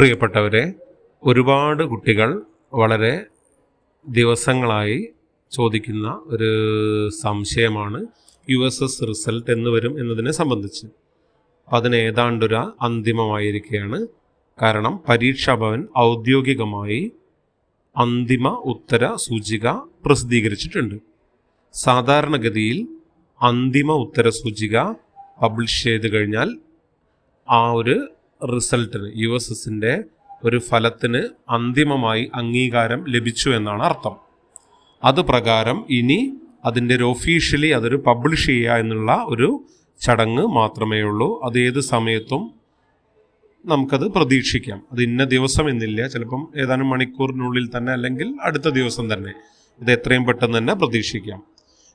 പ്രിയപ്പെട്ടവരെ, ഒരുപാട് കുട്ടികൾ വളരെ ദിവസങ്ങളായി ചോദിക്കുന്ന ഒരു സംശയമാണ് USS റിസൾട്ട് എന്ന് വരും എന്നതിനെ സംബന്ധിച്ച്. അതിന് ഏതാണ്ടൊരു അന്തിമമായിരിക്കുകയാണ്. കാരണം പരീക്ഷാ ഭവൻ ഔദ്യോഗികമായി അന്തിമ ഉത്തര സൂചിക പ്രസിദ്ധീകരിച്ചിട്ടുണ്ട്. സാധാരണഗതിയിൽ അന്തിമ ഉത്തര സൂചിക പബ്ലിഷ് ചെയ്ത് കഴിഞ്ഞാൽ ആ ഒരു റിസൾട്ടിന്, USSൻ്റെ ഒരു ഫലത്തിന് അന്തിമമായി അംഗീകാരം ലഭിച്ചു എന്നാണ് അർത്ഥം. അത് പ്രകാരം ഇനി അതിൻ്റെ ഒരു ഒഫീഷ്യലി അതൊരു പബ്ലിഷ് ചെയ്യുക എന്നുള്ള ഒരു ചടങ്ങ് മാത്രമേ ഉള്ളൂ. അത് ഏത് സമയത്തും നമുക്കത് പ്രതീക്ഷിക്കാം. അത് ഇന്ന ദിവസം എന്നില്ല, ചിലപ്പം ഏതാനും മണിക്കൂറിനുള്ളിൽ തന്നെ അല്ലെങ്കിൽ അടുത്ത ദിവസം തന്നെ, ഇത് എത്രയും പെട്ടെന്ന് തന്നെ പ്രതീക്ഷിക്കാം.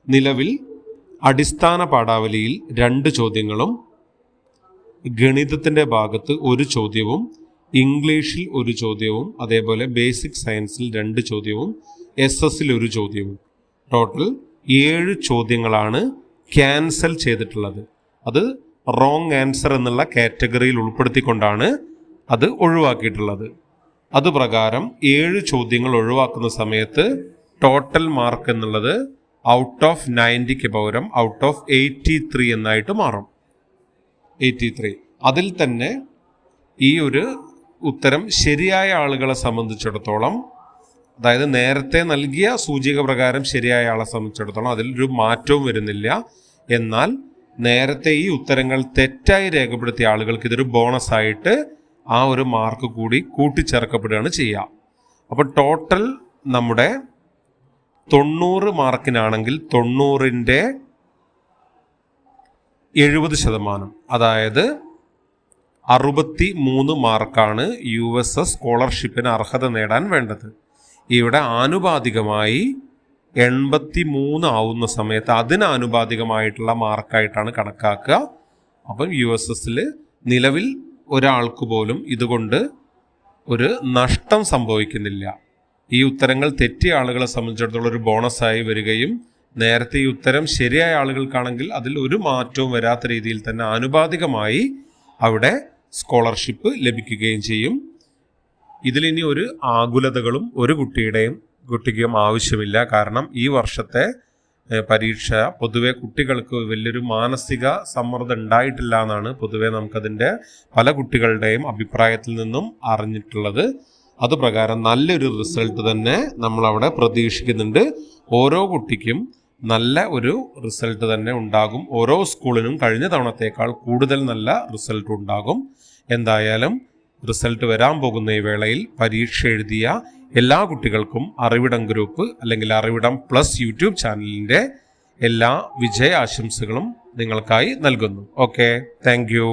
നിലവിൽ അടിസ്ഥാന പാഠാവലിയിൽ 2 ചോദ്യങ്ങളും, ഗണിതത്തിൻ്റെ ഭാഗത്ത് 1 ചോദ്യവും, ഇംഗ്ലീഷിൽ 1 ചോദ്യവും, അതേപോലെ ബേസിക് സയൻസിൽ 2 ചോദ്യവും, SS-ൽ 1 ചോദ്യവും, ടോട്ടൽ 7 ചോദ്യങ്ങളാണ് ക്യാൻസൽ ചെയ്തിട്ടുള്ളത്. അത് റോങ് ആൻസർ എന്നുള്ള കാറ്റഗറിയിൽ ഉൾപ്പെടുത്തിക്കൊണ്ടാണ് അത് ഒഴിവാക്കിയിട്ടുള്ളത്. അതുപ്രകാരം 7 ചോദ്യങ്ങൾ ഒഴിവാക്കുന്ന സമയത്ത് ടോട്ടൽ മാർക്ക് എന്നുള്ളത് ഔട്ട് ഓഫ് 90ക്ക് പകരം ഔട്ട് ഓഫ് 83 എന്നായിട്ട് മാറും. 83. അതിൽ തന്നെ ഈ ഒരു ഉത്തരം ശരിയായ ആളുകളെ സംബന്ധിച്ചിടത്തോളം, അതായത് നേരത്തെ നൽകിയ സൂചിക പ്രകാരം ശരിയായ ആളെ സംബന്ധിച്ചിടത്തോളം അതിലൊരു മാറ്റവും വരുന്നില്ല. എന്നാൽ നേരത്തെ ഈ ഉത്തരങ്ങൾ തെറ്റായി രേഖപ്പെടുത്തിയ ആളുകൾക്ക് ഇതൊരു ബോണസായിട്ട് ആ ഒരു മാർക്ക് കൂടി കൂട്ടിച്ചേർക്കപ്പെടുകയാണ് ചെയ്യുക. അപ്പോൾ ടോട്ടൽ നമ്മുടെ 90 മാർക്കിനാണെങ്കിൽ 90ൻ്റെ 70%, അതായത് 63 മാർക്കാണ് USS സ്കോളർഷിപ്പിന് അർഹത നേടാൻ വേണ്ടത്. ഇവിടെ ആനുപാതികമായി 83 ആവുന്ന സമയത്ത് അതിനാനുപാതികമായിട്ടുള്ള മാർക്കായിട്ടാണ് കണക്കാക്കുക. അപ്പം USSൽ നിലവിൽ ഒരാൾക്ക് പോലും ഇതുകൊണ്ട് ഒരു നഷ്ടം സംഭവിക്കുന്നില്ല. ഈ ഉത്തരങ്ങൾ തെറ്റിയ ആളുകളെ സംബന്ധിച്ചിടത്തോളം ഒരു ബോണസായി വരികയും നേരത്തെ ഈ ഉത്തരം ശരിയായ ആളുകൾക്കാണെങ്കിൽ അതിൽ ഒരു മാറ്റവും വരാത്ത രീതിയിൽ തന്നെ ആനുപാതികമായി അവിടെ സ്കോളർഷിപ്പ് ലഭിക്കുകയും ചെയ്യും. ഇതിലിനി ഒരു ആകുലതകളും ഒരു കുട്ടിക്കും ആവശ്യമില്ല. കാരണം ഈ വർഷത്തെ പരീക്ഷ പൊതുവെ കുട്ടികൾക്ക് വലിയൊരു മാനസിക സമ്മർദ്ദം ഉണ്ടായിട്ടില്ല എന്നാണ് പൊതുവെ നമുക്കതിൻ്റെ പല കുട്ടികളുടെയും അഭിപ്രായത്തിൽ നിന്നും അറിഞ്ഞിട്ടുള്ളത്. അതുപ്രകാരം നല്ലൊരു റിസൾട്ട് തന്നെ നമ്മളവിടെ പ്രതീക്ഷിക്കുന്നുണ്ട്. ഓരോ കുട്ടിക്കും നല്ല ഒരു റിസൾട്ട് തന്നെ ഉണ്ടാകും. ഓരോ സ്കൂളിനും കഴിഞ്ഞ തവണത്തേക്കാൾ കൂടുതൽ നല്ല റിസൾട്ട് ഉണ്ടാകും. എന്തായാലും റിസൾട്ട് വരാൻ പോകുന്ന ഈ വേളയിൽ പരീക്ഷ എഴുതിയ എല്ലാ കുട്ടികൾക്കും അറിവിടം ഗ്രൂപ്പ് അല്ലെങ്കിൽ അറിവിടം പ്ലസ് യൂട്യൂബ് ചാനലിൻ്റെ എല്ലാ വിജയ ആശംസകളും നിങ്ങൾക്കായി നൽകുന്നു. Okay, thank you.